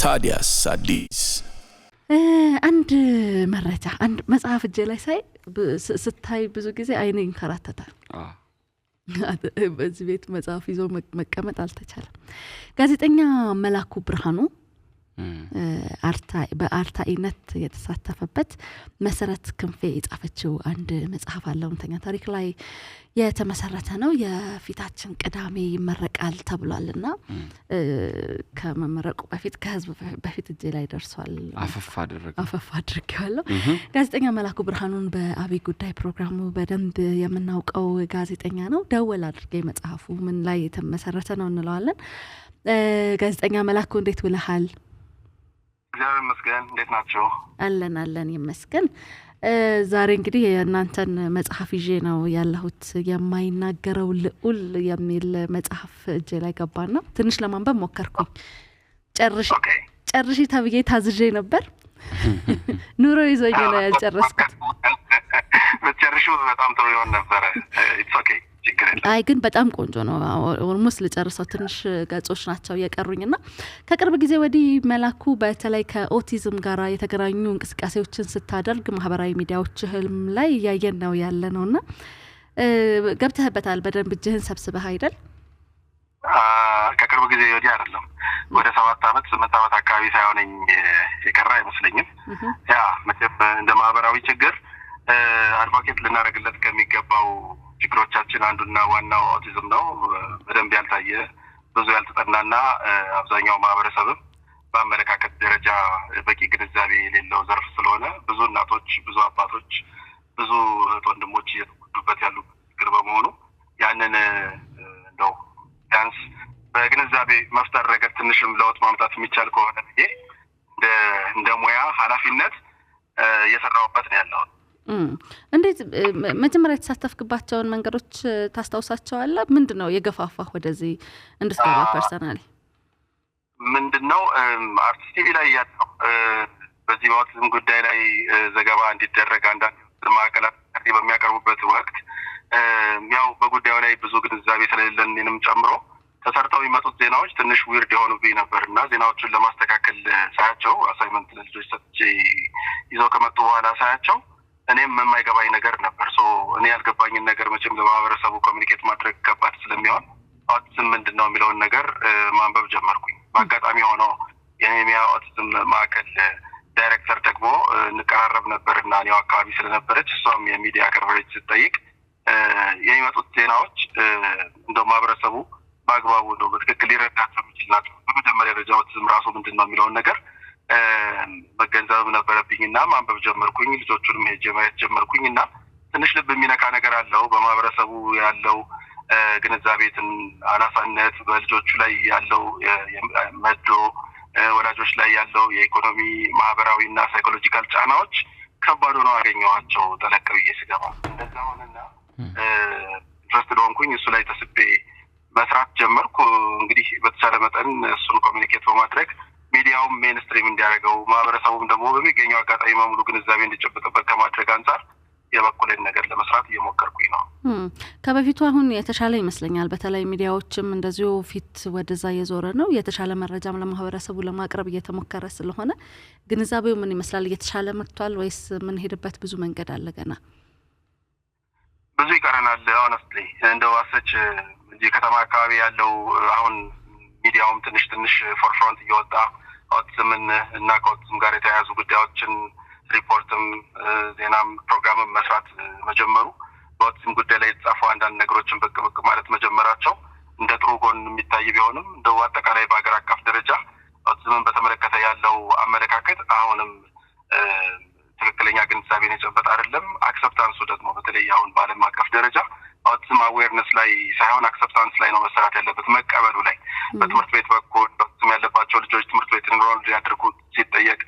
ታዲያስ አዲስ አንድ መረጃ አንድ መጽሐፍ እጄ ላይ ሳይ ስታይ ብዙ ጊዜ አይኔ ይንከራተታል። በዚህ ቤት መጽሐፍ ይዞ መቀመጥ አልተቻለም። ጋዜጠኛ መላኩ ብርሃኑ በአርታኢነት የተሳተፈበት መሰረት ክንፌ የጻፈችው አንድ መጽሐፍ አለ። እውነተኛ ታሪክ ላይ የተመሰረተ ነው። የፊታችን ቅዳሜ ይመረቃል ተብሏልና ከመመረቁ በፊት ከህዝብ በፊት እጄ ላይ ደርሷል። አፈፋ አድርጌዋለሁ። ጋዜጠኛ መላኩ ብርሃኑን በአብይ ጉዳይ ፕሮግራሙ በደንብ የምናውቀው ጋዜጠኛ ነው። ደወል አድርጌ መጽሐፉ ምን ላይ የተመሰረተ ነው እንለዋለን። ጋዜጠኛ መላኩ እንዴት ውለሃል? እግዚአብሔር ይመስገን። እንዴት ናችሁ? አለን ይመስገን። ዛሬ እንግዲህ የእናንተን መጽሐፍ ይዤ ነው ያለሁት። የማይናገረው ልዑል የሚል መጽሐፍ እጄ ላይ ገባና ትንሽ ለማንበብ ሞከርኩኝ። ጨርሺ ተብዬ ታዝዤ ነበር። ኑሮ ይዞኝ ነው ያልጨረስኩት። በጨርሺው በጣም ጥሩ ይሆን ነበር። ኢትስ ኦኬ አይ ግን በጣም ቆንጆ ነው። ኦልሞስት ልጨርሰው ትንሽ ገጾች ናቸው የቀሩኝና ከቅርብ ጊዜ ወዲህ መላኩ በተለይ ከኦቲዝም ጋር የተገናኙ እንቅስቃሴዎችን ስታደርግ ማህበራዊ ሚዲያዎችህም ላይ ያየን ነው ያለነውና ገብተህበታል በደንብ እጅህን ሰብስበህ አይደል? ከቅርብ ጊዜ ወዲህ አይደለም ወደ 7 አመት 8 አመት አካባቢ ሳይሆነኝ የቀረ አይመስለኝም። ያ መቼም እንደ ማህበራዊ ችግር አድቮኬት ልናደርግለት ከሚገባው ችግሮቻችን አንዱና ዋናው ኦቲዝም ነው። በደንብ ያልታየ ብዙ ያልተጠናና አብዛኛው ማህበረሰብም በአመለካከት ደረጃ በቂ ግንዛቤ የሌለው ዘርፍ ስለሆነ ብዙ እናቶች፣ ብዙ አባቶች፣ ብዙ ወንድሞች እየተጎዱበት ያሉ ችግር በመሆኑ ያንን እንደው ቢያንስ በግንዛቤ መፍጠር ረገድ ትንሽም ለውጥ ማምጣት የሚቻል ከሆነ እንደ ሙያ ኃላፊነት እየሰራሁበት ነው ያለው። እንዴት መጀመሪያ የተሳተፍክባቸውን መንገዶች ታስታውሳቸዋለህ? ምንድነው የገፋፋህ ወደዚህ እንድትገባ? ፐርሰናሊ ምንድነው አርቲስት ቲቪ ላይ ያለው በዚህ በኦቲዝም ጉዳይ ላይ ዘገባ እንዲደረግ አንዳንድ ማዕከላት በሚያቀርቡበት ወቅት ያው በጉዳዩ ላይ ብዙ ግንዛቤ ስለሌለን እኔንም ጨምሮ ተሰርተው የሚመጡት ዜናዎች ትንሽ ዊርድ የሆኑብኝ ነበርና ዜናዎቹን ለማስተካከል ሳያቸው አሳይመንት ለልጆች ሰጥቼ ይዘው ከመጡ በኋላ ሳያቸው እኔም የማይገባኝ ነገር ነበር። እኔ ያልገባኝን ነገር መቼም ለማህበረሰቡ ኮሚኒኬት ማድረግ ከባድ ስለሚሆን ኦቲዝም ምንድነው የሚለውን ነገር ማንበብ ጀመርኩኝ። በአጋጣሚ ሆኖ የኔሚያ ኦቲዝም ማዕከል ዳይሬክተር ደግሞ እንቀራረብ ነበርና እኔው አካባቢ ስለነበረች እሷም የሚዲያ ከቨሬጅ ስትጠይቅ የሚመጡት ዜናዎች እንደው ማህበረሰቡ በአግባቡ ነው በትክክል ሊረዳቸው የሚችል ናቸው። በመጀመሪያ ደረጃ ኦቲዝም ራሱ ምንድነው የሚለውን ነገር መገንዘብ ነበረብኝና ማንበብ ጀመርኩኝ። ልጆቹንም ሄጄ ማየት ጀመርኩኝና ትንሽ ልብ የሚነካ ነገር አለው። በማህበረሰቡ ያለው ግንዛቤትን አናሳነት፣ በልጆቹ ላይ ያለው መዶ፣ ወላጆች ላይ ያለው የኢኮኖሚ ማህበራዊና ሳይኮሎጂካል ጫናዎች ከባድ ሆነው አገኘኋቸው። ጠለቅ ብዬ ስገባ እንደዛ ሆነና ኢንትረስትድ ሆንኩኝ። እሱ ላይ ተስቤ መስራት ጀመርኩ። እንግዲህ በተቻለ መጠን እሱን ኮሚኒኬት በማድረግ ሚዲያውም ሜንስትሪም እንዲያደርገው ማህበረሰቡም ደግሞ በሚገኘው አጋጣሚ በሙሉ ግንዛቤ እንዲጨብጥበት ከማድረግ አንጻር የበኩሌን ነገር ለመስራት እየሞከርኩኝ ነው። ከበፊቱ አሁን የተሻለ ይመስለኛል። በተለይ ሚዲያዎችም እንደዚሁ ፊት ወደዛ እየዞረ ነው። የተሻለ መረጃም ለማህበረሰቡ ለማቅረብ እየተሞከረ ስለሆነ ግንዛቤው ምን ይመስላል? እየተሻለ መጥቷል ወይስ ምን ሄድበት ብዙ መንገድ አለ ገና? ብዙ ይቀረናል። ሆነስትሊ እንደው አሰች እዚህ ከተማ አካባቢ ያለው አሁን ሚዲያውም ትንሽ ፎርፍሮንት እየወጣ ኦቲዝምን እና ከኦቲዝም ጋር የተያያዙ ጉዳዮችን ሪፖርትም ዜናም ፕሮግራምም መስራት መጀመሩ በኦቲዝም ጉዳይ ላይ የተጻፉ አንዳንድ ነገሮችን ብቅ ማለት መጀመራቸው እንደ ጥሩ ጎን የሚታይ ቢሆንም እንደው አጠቃላይ በሀገር አቀፍ ደረጃ ኦቲዝምን በተመለከተ ያለው አመለካከት አሁንም ትክክለኛ ግንዛቤን የጨበጠ አይደለም። አክሰፕታንሱ ደግሞ በተለይ አሁን በዓለም አቀፍ ደረጃ ኦቲዝም አዌርነስ ላይ ሳይሆን አክሰፕታንስ ላይ ነው መሰራት ያለበት፣ መቀበሉ ላይ። በትምህርት ቤት በኩል ኦቲዝም ያለባቸው ልጆች ትምህርት ቤት ኢንሮል እንዲያደርጉ ሲጠየቅ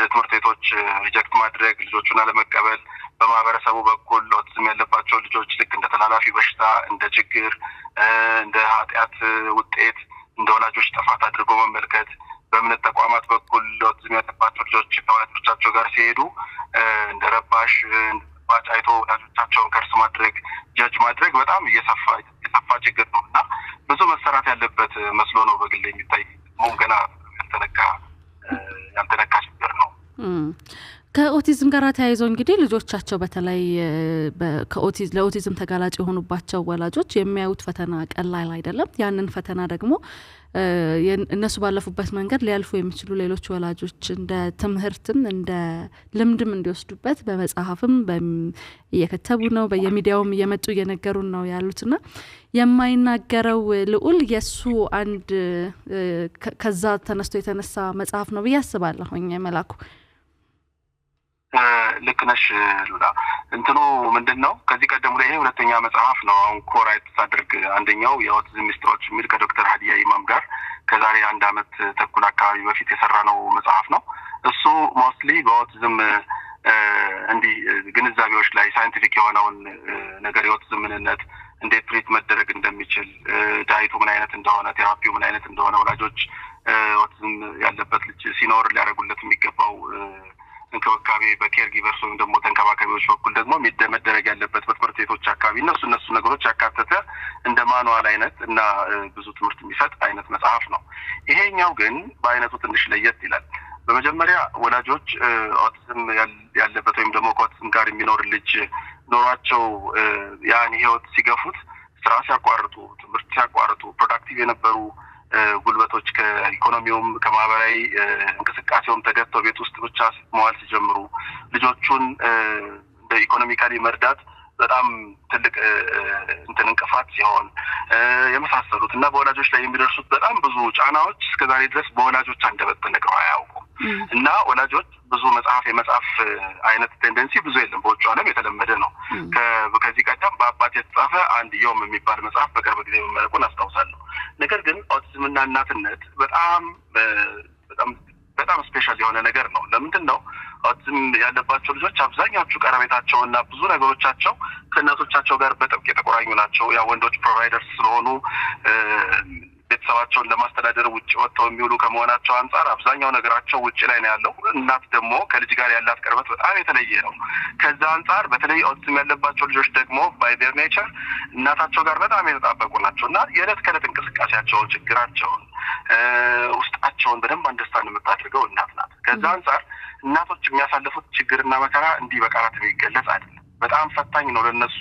ትምህርት ቤቶች ሪጀክት ማድረግ፣ ልጆቹን አለመቀበል፣ በማህበረሰቡ በኩል ኦቲዝም ያለባቸው ልጆች ልክ እንደ ተላላፊ በሽታ፣ እንደ ችግር፣ እንደ ኃጢአት ውጤት፣ እንደ ወላጆች ጥፋት አድርጎ መመልከት፣ በእምነት ተቋማት በኩል ኦቲዝም ያለባቸው ልጆች ከወላጆቻቸው ጋር ሲሄዱ እንደ ረባሽ አይቶ ወላጆቻቸውን ከርስ ማድረግ፣ ጀጅ ማድረግ በጣም የሰፋ ችግር ነው እና ብዙ መሰራት ያለበት መስሎ ነው በግል የሚታይ ገና ያልተነካ ከኦቲዝም ጋር ተያይዞ እንግዲህ ልጆቻቸው በተለይ ለኦቲዝም ተጋላጭ የሆኑባቸው ወላጆች የሚያዩት ፈተና ቀላል አይደለም። ያንን ፈተና ደግሞ እነሱ ባለፉበት መንገድ ሊያልፉ የሚችሉ ሌሎች ወላጆች እንደ ትምህርትም እንደ ልምድም እንዲወስዱበት በመጽሐፍም እየከተቡ ነው፣ በየሚዲያውም እየመጡ እየነገሩን ነው ያሉትና የማይናገረው ልዑል የሱ አንድ ከዛ ተነስቶ የተነሳ መጽሐፍ ነው ብዬ አስባለሁኝ መላኩ። ልክ ነሽ ሉላ። እንትኑ ምንድነው ከዚህ ቀደም ላይ ይሄ ሁለተኛ መጽሐፍ ነው። አሁን ኮራይት ሳድርግ አንደኛው የኦቲዝም ሚስጥሮች የሚል ከዶክተር ሀዲያ ኢማም ጋር ከዛሬ 1 ዓመት ተኩል አካባቢ በፊት የሰራነው መጽሐፍ ነው። እሱ ሞስትሊ በኦቲዝም እንዲህ ግንዛቤዎች ላይ ሳይንቲፊክ የሆነውን ነገር የኦቲዝም ምንነት እንዴት ትሪት መደረግ እንደሚችል ዳይቱ ምን አይነት እንደሆነ ቴራፒው ምን አይነት እንደሆነ ወላጆች ኦቲዝም ያለበት ልጅ ሲኖር ሊያደርጉለት የሚገባው እንክብካቤ በኬር ጊቨርስ ወይም ደግሞ ተንከባካቢዎች በኩል ደግሞ መደረግ ያለበት በትምህርት ቤቶች አካባቢ እነሱ ነገሮች ያካተተ እንደ ማኑዋል አይነት እና ብዙ ትምህርት የሚሰጥ አይነት መጽሐፍ ነው። ይሄኛው ግን በአይነቱ ትንሽ ለየት ይላል። በመጀመሪያ ወላጆች ኦቲዝም ያለበት ወይም ደግሞ ከኦቲዝም ጋር የሚኖር ልጅ ኖሯቸው ያን ህይወት ሲገፉት ስራ ሲያቋርጡ፣ ትምህርት ሲያቋርጡ ፕሮዳክቲቭ የነበሩ ጉልበቶች ከኢኮኖሚውም ከማህበራዊ እንቅስቃሴውም ተገተው ቤት ውስጥ ብቻ መዋል ሲጀምሩ ልጆቹን በኢኮኖሚካሊ መርዳት በጣም ትልቅ እንቅፋት ሲሆን የመሳሰሉት እና በወላጆች ላይ የሚደርሱት በጣም ብዙ ጫናዎች እስከዛሬ ድረስ በወላጆች አንደበት ተነግረው አያውቁም። እና ወላጆች ብዙ የመጽሐፍ አይነት ቴንደንሲ ብዙ የለም፣ በውጭ ዓለም የተለመደ ነው። ከዚህ ቀደም በአባት የተጻፈ አንድ ዮም የሚባል መጽሐፍ በቅርብ ጊዜ መመረቁን አስታውሳለሁ። ነገር ግን ኦቲዝምና እናትነት በጣም ስፔሻል የሆነ ነገር ነው። ለምንድን ነው ኦቲዝም ያለባቸው ልጆች አብዛኛዎቹ ቀረቤታቸውና ብዙ ነገሮቻቸው ከእናቶቻቸው ጋር በጥብቅ የተቆራኙ ናቸው። ያ ወንዶች ፕሮቫይደርስ ስለሆኑ ቤተሰባቸውን ለማስተዳደር ውጭ ወጥተው የሚውሉ ከመሆናቸው አንጻር አብዛኛው ነገራቸው ውጭ ላይ ነው ያለው። እናት ደግሞ ከልጅ ጋር ያላት ቅርበት በጣም የተለየ ነው። ከዛ አንጻር በተለይ ኦቲዝም ያለባቸው ልጆች ደግሞ ባይ ዴር ኔቸር እናታቸው ጋር በጣም የተጣበቁ ናቸው እና የዕለት ከዕለት እንቅስቃሴያቸውን፣ ችግራቸውን፣ ውስጣቸውን በደንብ አንደርስታንድ የምታደርገው እናት ናት። ከዛ አንጻር እናቶች የሚያሳልፉት ችግርና መከራ እንዲህ በቃላት የሚገለጽ አይደለም። በጣም ፈታኝ ነው ለነሱ።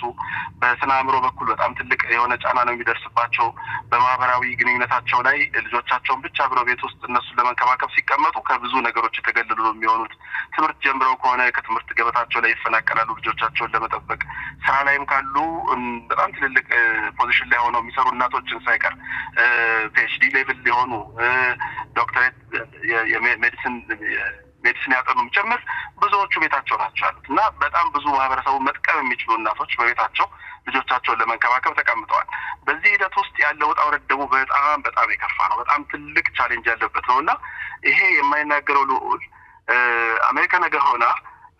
በስነ አእምሮ በኩል በጣም ትልቅ የሆነ ጫና ነው የሚደርስባቸው። በማህበራዊ ግንኙነታቸው ላይ ልጆቻቸውን ብቻ ብለው ቤት ውስጥ እነሱን ለመንከባከብ ሲቀመጡ ከብዙ ነገሮች የተገለሉ ነው የሚሆኑት። ትምህርት ጀምረው ከሆነ ከትምህርት ገበታቸው ላይ ይፈናቀላሉ ልጆቻቸውን ለመጠበቅ። ስራ ላይም ካሉ በጣም ትልልቅ ፖዚሽን ላይ ሆነው የሚሰሩ እናቶችን ሳይቀር ፒኤችዲ ሌቭል ሊሆኑ ዶክተሬት ሜዲሲን ያጠኑም ጭምር ብዙዎቹ ቤታቸው ናቸው ያሉት እና በጣም ብዙ ማህበረሰቡ መጥቀም የሚችሉ እናቶች በቤታቸው ልጆቻቸውን ለመንከባከብ ተቀምጠዋል። በዚህ ሂደት ውስጥ ያለው ውጣ ውረድ ደግሞ በጣም የከፋ ነው። በጣም ትልቅ ቻሌንጅ ያለበት ነው እና ይሄ የማይናገረው ልዑል አሜሪካ ነገር ሆና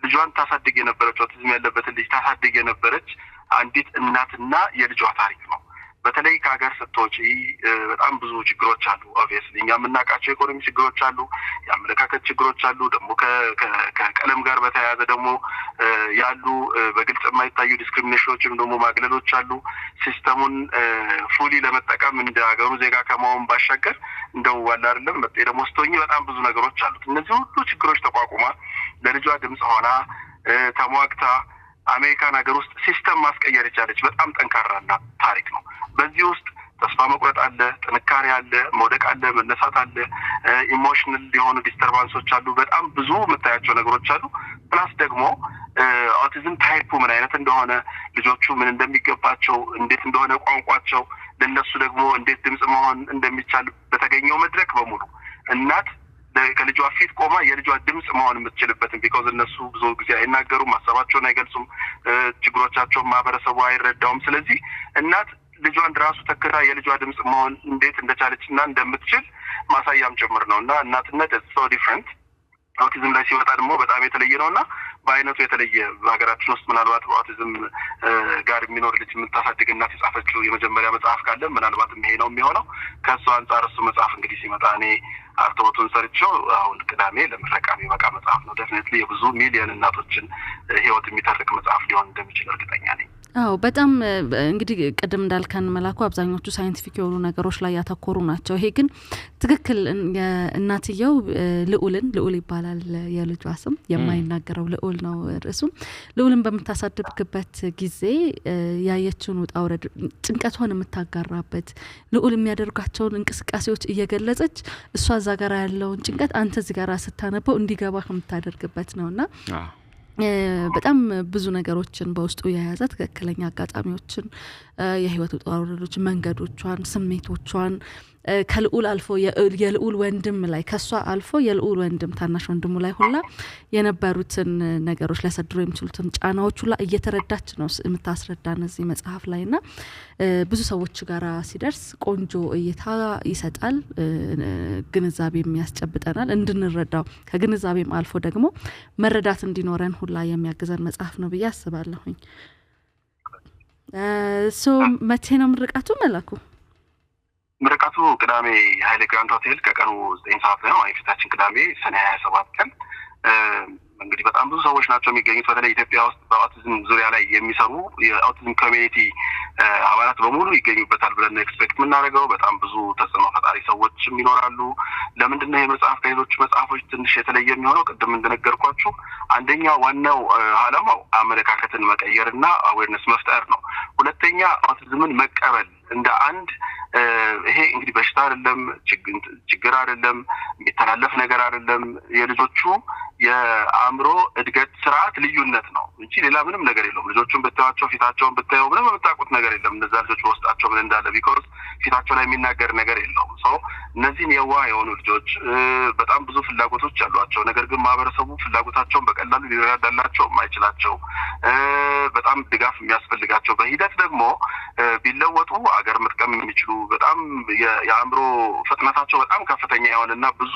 ልጇን ታሳድግ የነበረች ኦቲዝም ያለበትን ልጅ ታሳድግ የነበረች አንዲት እናትና የልጇ ታሪክ ነው። በተለይ ከሀገር ስትወጪ በጣም ብዙ ችግሮች አሉ። ኦብቪየስሊ እኛ የምናውቃቸው የኢኮኖሚ ችግሮች አሉ፣ የአመለካከት ችግሮች አሉ። ደግሞ ከቀለም ጋር በተያያዘ ደግሞ ያሉ በግልጽ የማይታዩ ዲስክሪሚኔሽኖችም ደግሞ ማግለሎች አሉ። ሲስተሙን ፉሊ ለመጠቀም እንደ ሀገሩ ዜጋ ከመሆን ባሻገር እንደው ዋላ አይደለም ደግሞ ስትሆኚ በጣም ብዙ ነገሮች አሉት። እነዚህ ሁሉ ችግሮች ተቋቁማ ለልጇ ድምጽ ሆና ተሟግታ አሜሪካን ሀገር ውስጥ ሲስተም ማስቀየር የቻለች በጣም ጠንካራና ታሪክ ነው። በዚህ ውስጥ ተስፋ መቁረጥ አለ፣ ጥንካሬ አለ፣ መውደቅ አለ፣ መነሳት አለ፣ ኢሞሽናል የሆኑ ዲስተርባንሶች አሉ። በጣም ብዙ የምታያቸው ነገሮች አሉ። ፕላስ ደግሞ ኦቲዝም ታይፑ ምን አይነት እንደሆነ፣ ልጆቹ ምን እንደሚገባቸው፣ እንዴት እንደሆነ ቋንቋቸው፣ ለነሱ ደግሞ እንዴት ድምጽ መሆን እንደሚቻል በተገኘው መድረክ በሙሉ እናት ከልጇ ፊት ቆማ የልጇ ድምጽ መሆን የምትችልበትን ቢኮዝ እነሱ ብዙ ጊዜ አይናገሩም፣ ሀሳባቸውን አይገልጹም፣ ችግሮቻቸውን ማህበረሰቡ አይረዳውም። ስለዚህ እናት ልጇን ራሱ ተከታ የልጇ ድምጽ መሆን እንዴት እንደቻለችና እንደምትችል ማሳያም ጭምር ነው እና እናትነት ሶ ዲፍረንት ኦቲዝም ላይ ሲወጣ ደግሞ በጣም የተለየ ነውና በአይነቱ የተለየ በሀገራችን ውስጥ ምናልባት በኦቲዝም ጋር የሚኖር ልጅ የምታሳድግ እናት የጻፈችው የመጀመሪያ መጽሐፍ ካለ ምናልባት ይሄ ነው የሚሆነው። ከሱ አንጻር እሱ መጽሐፍ እንግዲህ ሲመጣ እኔ አርቶቱን ሰርቼው አሁን ቅዳሜ ለምረቃ የሚበቃ መጽሐፍ ነው። ዴፊኒትሊ የብዙ ሚሊዮን እናቶችን ህይወት የሚተርክ መጽሐፍ ሊሆን እንደሚችል እርግጠኛ ነኝ። አዎ በጣም እንግዲህ ቀደም እንዳልከን መላኩ አብዛኞቹ ሳይንቲፊክ የሆኑ ነገሮች ላይ ያተኮሩ ናቸው። ይሄ ግን ትክክል የእናትየው ልዑል ይባላል የልጇ ስም የማይናገረው ልዑል ነው ርዕሱ። ልዑልን በመታሳደብበት ጊዜ ያየችውን ውጣ ውረድ ጭንቀቷን የምታጋራበት ልዑል የሚያደርጋቸውን እንቅስቃሴዎች እየገለጸች እሷ እዛ ጋር ያለውን ጭንቀት አንተ እዚህ ጋር ስታነበው እንዲገባ ከምታደርግበት ነውና በጣም ብዙ ነገሮችን በውስጡ የያዘ ትክክለኛ አጋጣሚዎችን የህይወት ውጣ ውረዶች መንገዶቿን ስሜቶቿን ከልዑል አልፎ የልዑል ወንድም ላይ ከሷ አልፎ የልዑል ወንድም ታናሽ ወንድሙ ላይ ሁላ የነበሩትን ነገሮች ሊያሳድሩ የሚችሉትን ጫናዎች ሁላ እየተረዳች ነው የምታስረዳን እዚህ መጽሐፍ ላይና ብዙ ሰዎች ጋራ ሲደርስ ቆንጆ እይታ ይሰጣል ግንዛቤም ያስጨብጠናል እንድንረዳው ከግንዛቤም አልፎ ደግሞ መረዳት እንዲኖረን ሁላ የሚያግዘን መጽሐፍ ነው ብዬ አስባለሁኝ። መቼ ነው ምርቃቱ መላኩ? ምርቃቱ ቅዳሜ ኃይሌ ግራንድ ሆቴል ከቀኑ 9 ሰዓት ነው። የፊታችን ቅዳሜ ሰኔ 27 ቀን እንግዲህ በጣም ብዙ ሰዎች ናቸው የሚገኙት። በተለይ ኢትዮጵያ ውስጥ በአውቲዝም ዙሪያ ላይ የሚሰሩ የአውቲዝም ኮሚኒቲ አባላት በሙሉ ይገኙበታል ብለን ኤክስፔክት የምናደርገው በጣም ብዙ ተጽዕኖ ፈጣሪ ሰዎችም ይኖራሉ። ለምንድነው ይህ መጽሐፍ ከሌሎች መጽሐፎች ትንሽ የተለየ የሚሆነው? ቅድም እንደነገርኳችሁ አንደኛ ዋናው ዓላማው አመለካከትን መቀየርና አዌርነስ መፍጠር ነው። ሁለተኛ አውቲዝምን መቀበል እንደ አንድ ይሄ እንግዲህ በሽታ አይደለም፣ ችግር አይደለም፣ የሚተላለፍ ነገር አይደለም። የልጆቹ የአእምሮ እድገት ስርዓት ልዩነት ነው እንጂ ሌላ ምንም ነገር የለውም። ልጆቹን ብታዩዋቸው ፊታቸውን ብታዩ ምንም የምታውቁት ነገር የለም እነዛ ልጆች በውስጣቸው ምን እንዳለ ቢኮዝ ፊታቸው ላይ የሚናገር ነገር የለውም። ሰው እነዚህን የዋህ የሆኑ ልጆች በጣም ብዙ ፍላጎቶች ያሏቸው ነገር ግን ማህበረሰቡ ፍላጎታቸውን በቀላሉ ሊረዳላቸው የማይችላቸው በጣም ድጋፍ የሚያስፈልጋቸው በሂደት ደግሞ ቢለወጡ አገር መጥቀም የሚችሉ በጣም የአእምሮ ፍጥነታቸው በጣም ከፍተኛ የሆነና ብዙ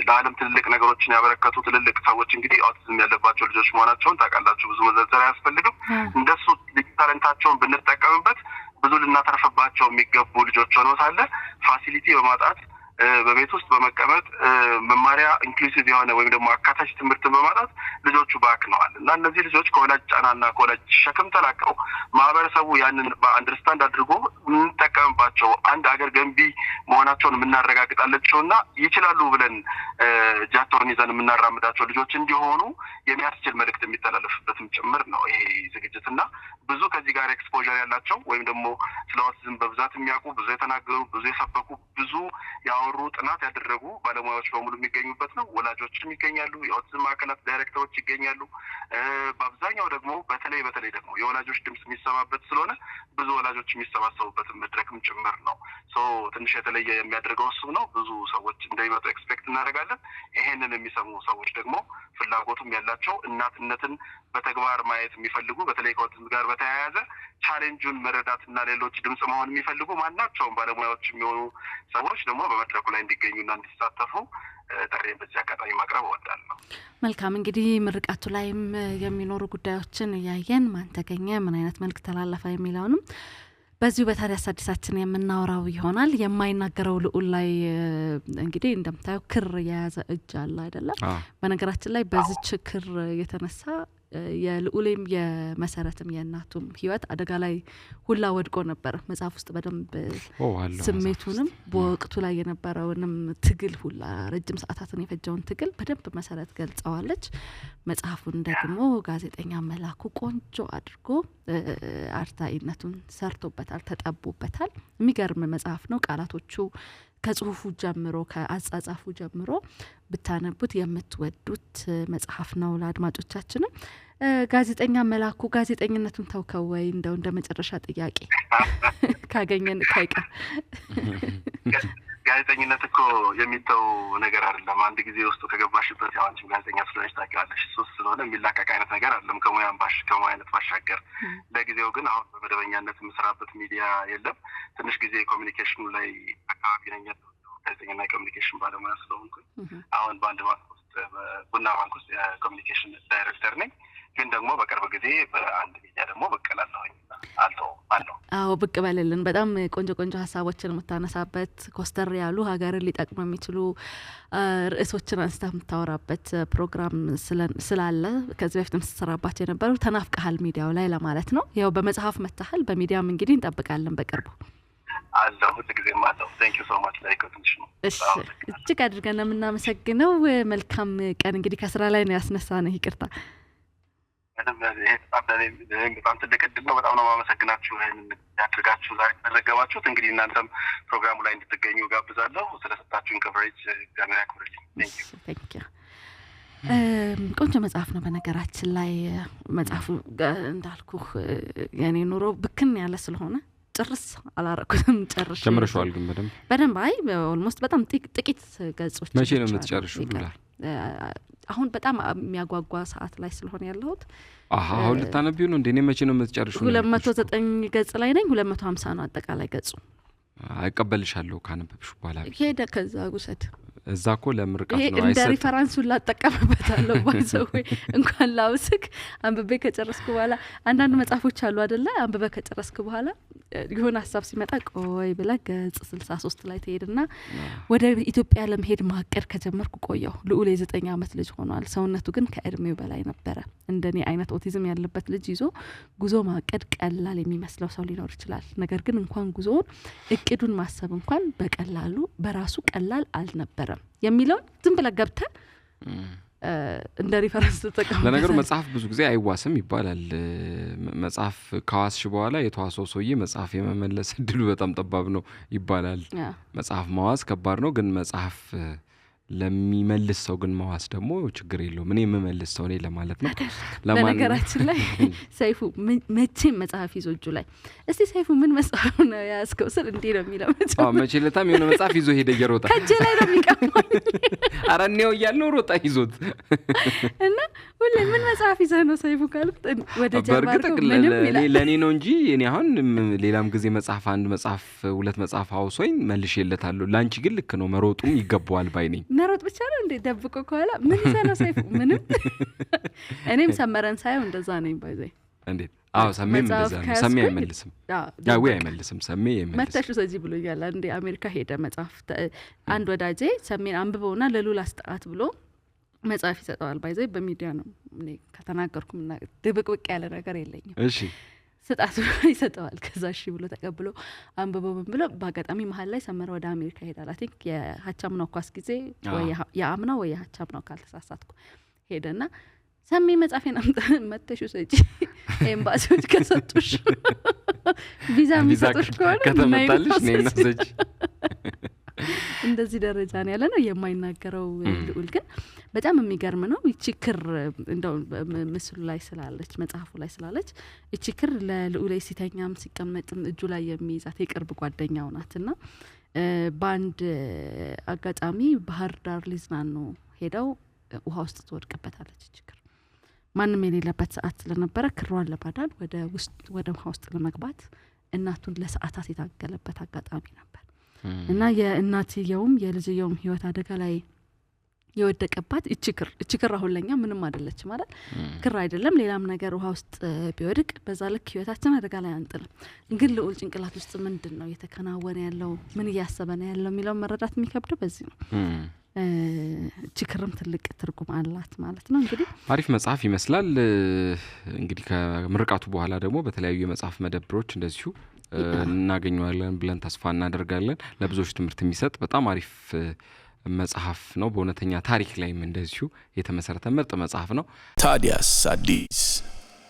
ለዓለም ትልልቅ ነገሮችን ያበረከቱ ትልልቅ ሰዎች እንግዲህ አውቲዝም ያለባቸው ልጆች መሆናቸውን ታውቃላችሁ። ብዙ መዘርዘር አያስፈልግም። እንደሱ ታለንታቸውን ብንጠቀምበት ብዙ ልናተርፍባቸው የሚገቡ ልጆች ሆነው ሳለ ፋሲሊቲ በማጣት በቤት ውስጥ በመቀመጥ መማሪያ ኢንክሉሲቭ የሆነ ወይም ደግሞ አካታች ትምህርትን በማጣት ልጆቹ ባክነዋል እና እነዚህ ልጆች ከወላጅ ጫናና ከወላጅ ሸክም ተላቀው ማህበረሰቡ ያንን በአንደርስታንድ አድርጎ እንጠቀምባቸው አንድ አገር ገንቢ መሆናቸውን የምናረጋግጣላቸውና ይችላሉ ብለን እጃቸውን ይዘን የምናራምዳቸው ልጆች እንዲሆኑ የሚያስችል መልእክት የሚተላለፍበትም ጭምር ነው ይሄ ዝግጅትና ብዙ ከዚህ ጋር ኤክስፖዠር ያላቸው ወይም ደግሞ ስለ አውቲዝም በብዛት የሚያውቁ ብዙ የተናገሩ ብዙ የሰበኩ ብዙ ያወሩ ጥናት ያደረጉ ባለሙያዎች በሙሉ የሚገኙበት ነው። ወላጆችም ይገኛሉ። የአውቲዝም ማዕከላት ዳይሬክተሮች ይገኛሉ። በአብዛኛው ደግሞ በተለይ ደግሞ የወላጆች ድምጽ የሚሰማበት ስለሆነ ብዙ ወላጆች የሚሰባሰቡበትን መድረክም ጭምር ነው። ትንሽ የተለየ የሚያደርገው እሱ ነው። ብዙ ሰዎች እንደሚመጡ ኤክስፔክት እናደርጋለን። ይሄንን የሚሰሙ ሰዎች ደግሞ ፍላጎቱም ያላቸው እናትነትን በተግባር ማየት የሚፈልጉ በተለይ ከአውቲዝም ጋር በተያያዘ ቻሌንጁን መረዳትና ሌሎች ድምጽ መሆን የሚፈልጉ ማናቸውም ባለሙያዎች የሚሆኑ ሰዎች ደግሞ በመድረኩ ላይ እንዲገኙና እንዲሳተፉ ጥሬን በዚህ አጋጣሚ ማቅረብ እወዳለሁ። መልካም እንግዲህ ምርቃቱ ላይም የሚኖሩ ጉዳዮችን እያየን ማን ተገኘ ምን አይነት መልእክት ተላለፈ የሚለውንም በዚሁ በታዲያስ አዲሳችን የምናወራው ይሆናል። የማይናገረው ልዑል ላይ እንግዲህ እንደምታየው ክር የያዘ እጅ አለ አይደለም? በነገራችን ላይ በዚች ክር የተነሳ የልዑሌም የመሰረትም የእናቱም ህይወት አደጋ ላይ ሁላ ወድቆ ነበር። መጽሐፍ ውስጥ በደንብ ስሜቱንም በወቅቱ ላይ የነበረውንም ትግል ሁላ ረጅም ሰዓታትን የፈጀውን ትግል በደንብ መሰረት ገልጸዋለች። መጽሐፉን ደግሞ ጋዜጠኛ መላኩ ቆንጆ አድርጎ አርታኢነቱን ሰርቶበታል፣ ተጠቦበታል። የሚገርም መጽሐፍ ነው። ቃላቶቹ ከጽሁፉ ጀምሮ ከአጻጻፉ ጀምሮ ብታነቡት የምትወዱት መጽሐፍ ነው። ለአድማጮቻችንም ጋዜጠኛ መላኩ ጋዜጠኝነቱን ተውከው ወይ? እንደው እንደ መጨረሻ ጥያቄ ካገኘን ካይቀር ጋዜጠኝነት እኮ የሚተው ነገር አይደለም። አንድ ጊዜ ውስጥ ከገባሽበት ያው አንቺ ጋዜጠኛ ስለሆነሽ ታውቂዋለሽ። እሱ ስለሆነ የሚላቀቅ አይነት ነገር አይደለም ከሙያነት ባሻገር። ለጊዜው ግን አሁን በመደበኛነት የምሰራበት ሚዲያ የለም። ትንሽ ጊዜ ኮሚኒኬሽኑ ላይ አካባቢ ነኝ። ጋዜጠኛና ኮሚኒኬሽን ባለሙያ ስለሆንኩኝ አሁን በአንድ ባንክ ውስጥ ቡና ባንክ ውስጥ የኮሚኒኬሽን ዳይሬክተር ነኝ። ግን ደግሞ በቅርብ ጊዜ በአንድ ሚዲያ ደግሞ በቀላለሁኝ። አዎ ብቅ በልልን። በጣም ቆንጆ ሀሳቦችን የምታነሳበት ኮስተር ያሉ ሀገርን ሊጠቅሙ የሚችሉ ርዕሶችን አንስታ የምታወራበት ፕሮግራም ስላለ ከዚህ በፊትም ስትሰራባቸው የነበሩ ተናፍቀሃል ሚዲያው ላይ ለማለት ነው። ያው በመጽሐፍ መታሃል፣ በሚዲያም እንግዲህ እንጠብቃለን በቅርቡ አለው ሁልጊዜም አለው። ቴንክ ዩ ሶ ማች ላይክ ትንሽ ነው። እሺ እጅግ አድርገን ነው የምናመሰግነው። መልካም ቀን። እንግዲህ ከስራ ላይ ነው ያስነሳነው፣ ይቅርታ። በጣም ትልቅ እድል ነው። በጣም ነው የማመሰግናችሁ ይሄንን ያድርጋችሁ ዛሬ ተዘገባችሁት። እንግዲህ እናንተም ፕሮግራሙ ላይ እንድትገኙ ጋብዛለሁ። ስለሰጣችሁን ከቨሬጅ እግዚአብሔር ያክብርልኝ። ቴንክ ዩ። ቆንጆ መጽሐፍ ነው። በነገራችን ላይ መጽሐፉ እንዳልኩህ የኔ ኑሮ ብክን ያለ ስለሆነ ጭርስ አላረኩትም። ጨርሻለሁ ግን በደንብ አይ ኦልሞስት በጣም ጥቂት ገጾች። መቼ ነው የምትጨርሺው? አሁን በጣም የሚያጓጓ ሰዓት ላይ ስለሆነ ያለሁት። አሁን ልታነቢው ነው እንዴ? እኔ መቼ ነው የምትጨርሺው? 209 ገጽ ላይ ነኝ። 250 ነው አጠቃላይ ገጹ። አይቀበልሻለሁ ካነበብሽ በኋላ ሄደ ከዛ ውሰድ። እዛ እኮ ለምርቃት ነው እንደ ሪፈረንሱን ላጠቀምበታለሁ። ባይዘው እንኳን ላውስክ አንብቤ ከጨረስኩ በኋላ አንዳንድ መጽሐፎች አሉ አይደለ? አንብበ ከጨረስኩ በኋላ የሆነ ሀሳብ ሲመጣ ቆይ ብለህ ገጽ 63 ላይ ትሄድና ወደ ኢትዮጵያ ለመሄድ ማቀድ ከጀመርኩ ቆየሁ። ልዑል የ9 ዓመት ልጅ ሆኗል። ሰውነቱ ግን ከእድሜው በላይ ነበረ። እንደኔ አይነት ኦቲዝም ያለበት ልጅ ይዞ ጉዞ ማቀድ ቀላል የሚመስለው ሰው ሊኖር ይችላል። ነገር ግን እንኳን ጉዞውን እቅዱን ማሰብ እንኳን በቀላሉ በራሱ ቀላል አልነበረም የሚለውን ዝም ብለህ ገብተህ እንደ ሪፈረንስ ተጠቅመህ። ለነገሩ መጽሐፍ ብዙ ጊዜ አይዋስም ይባላል። መጽሐፍ ከዋስሽ በኋላ የተዋሰው ሰውዬ መጽሐፍ የመመለስ እድሉ በጣም ጠባብ ነው ይባላል። መጽሐፍ መዋስ ከባድ ነው፣ ግን መጽሐፍ ለሚመልስ ሰው ግን መዋስ ደግሞ ችግር የለውም። እኔ የምመልስ ሰው ነኝ ለማለት ነው። ለነገራችን ላይ ሰይፉ መቼም መጽሐፍ ይዞ እጁ ላይ እስቲ ሰይፉ ምን መጽሐፍ ነው ያስከው ስል እንዲህ ነው የሚለው። መቼ ለታም የሆነ መጽሐፍ ይዞ ሄደ እየሮጣ ከእጄ ላይ ነው የሚቀማው። ኧረ እኔው እያለሁ ሮጣ ይዞት እና ሁሌ ምን መጽሐፍ ይዘህ ነው ሰይፉ ካልኩት ወደ ጀርባ ለእኔ ነው እንጂ እኔ አሁን ሌላም ጊዜ መጽሐፍ አንድ መጽሐፍ ሁለት መጽሐፍ አውሶኝ መልሼለታለሁ። ላንቺ ግን ልክ ነው መሮጡም ይገባዋል ባይ ነኝ። መሮጥ ብቻ ነው እንዴ ደብቆ ከኋላ ምን ይዘህ ነው ሰይፉ? ምንም እኔም ሰመረን ሳይሆን እንደዛ ነኝ ባይዘይ። እንዴት? ሰሜም እንደዛ ነው። ሰሜ አይመልስም። ያው አይመልስም። ሰሜ አይመልስም። መተሹ ሰጂ ብሎኛል። አንዴ አሜሪካ ሄደ መጽሐፍ አንድ ወዳጄ ሰሜን አንብበውና ለሉላ አስጣት ብሎ መጽሐፍ ይሰጠዋል። ባይዘይ በሚዲያ ነው እኔ ከተናገርኩም እና ድብቅብቅ ያለ ነገር የለኝም። እሺ ስጣቱ ይሰጠዋል። ከዛ እሺ ብሎ ተቀብሎ አንብበው ብሎ በአጋጣሚ መሀል ላይ ሰመረ ወደ አሜሪካ ሄዳል። አይ ቲንክ የሀቻምናው ኳስ ጊዜ ወይ የአምናው ወይ የሀቻምናው ካልተሳሳትኩ ሄደና ሰሜ መጽሐፌን መተሹ ሰጪ ኤምባሲዎች ከሰጡሽ ቪዛ የሚሰጡሽ ከሆነ ከተመጣልሽ ነይና ሰጪ። እንደዚህ ደረጃ ነው ያለ ነው የማይናገረው ልዑል። ግን በጣም የሚገርም ነው። ይቺ ክር እንደው ምስሉ ላይ ስላለች መጽሐፉ ላይ ስላለች ይቺ ክር ለልዑል ሲተኛም ሲቀመጥም እጁ ላይ የሚይዛት የቅርብ ጓደኛው ናትና በአንድ አጋጣሚ ባህር ዳር ሊዝናኑ ሄደው ውሃ ውስጥ ትወድቅበታለች። ይቺ ክር ማንም የሌለበት ሰዓት ስለነበረ ክሯን ለማዳን ወደ ውሃ ውስጥ ለመግባት እናቱን ለሰዓታት የታገለበት አጋጣሚ ነበር እና የእናትየውም የልጅየውም ህይወት አደጋ ላይ የወደቀባት እቺ ክር አሁን ለኛ ምንም አይደለች ማለት ክር አይደለም ሌላም ነገር ውሃ ውስጥ ቢወድቅ በዛ ልክ ህይወታችን አደጋ ላይ አንጥልም። ግን ልዑል ጭንቅላት ውስጥ ምንድነው የተከናወነ ያለው ምን እያሰበ ነው ያለው የሚለው መረዳት የሚከብደው በዚህ ነው። እቺ ክርም ትልቅ ትርጉም አላት ማለት ነው። እንግዲህ አሪፍ መጽሐፍ ይመስላል። እንግዲህ ከምርቃቱ በኋላ ደግሞ በተለያዩ የመጽሐፍ መደብሮች እንደዚሁ እናገኘዋለን ብለን ተስፋ እናደርጋለን። ለብዙዎች ትምህርት የሚሰጥ በጣም አሪፍ መጽሐፍ ነው። በእውነተኛ ታሪክ ላይም እንደዚሁ የተመሰረተ ምርጥ መጽሐፍ ነው። ታዲያስ አዲስ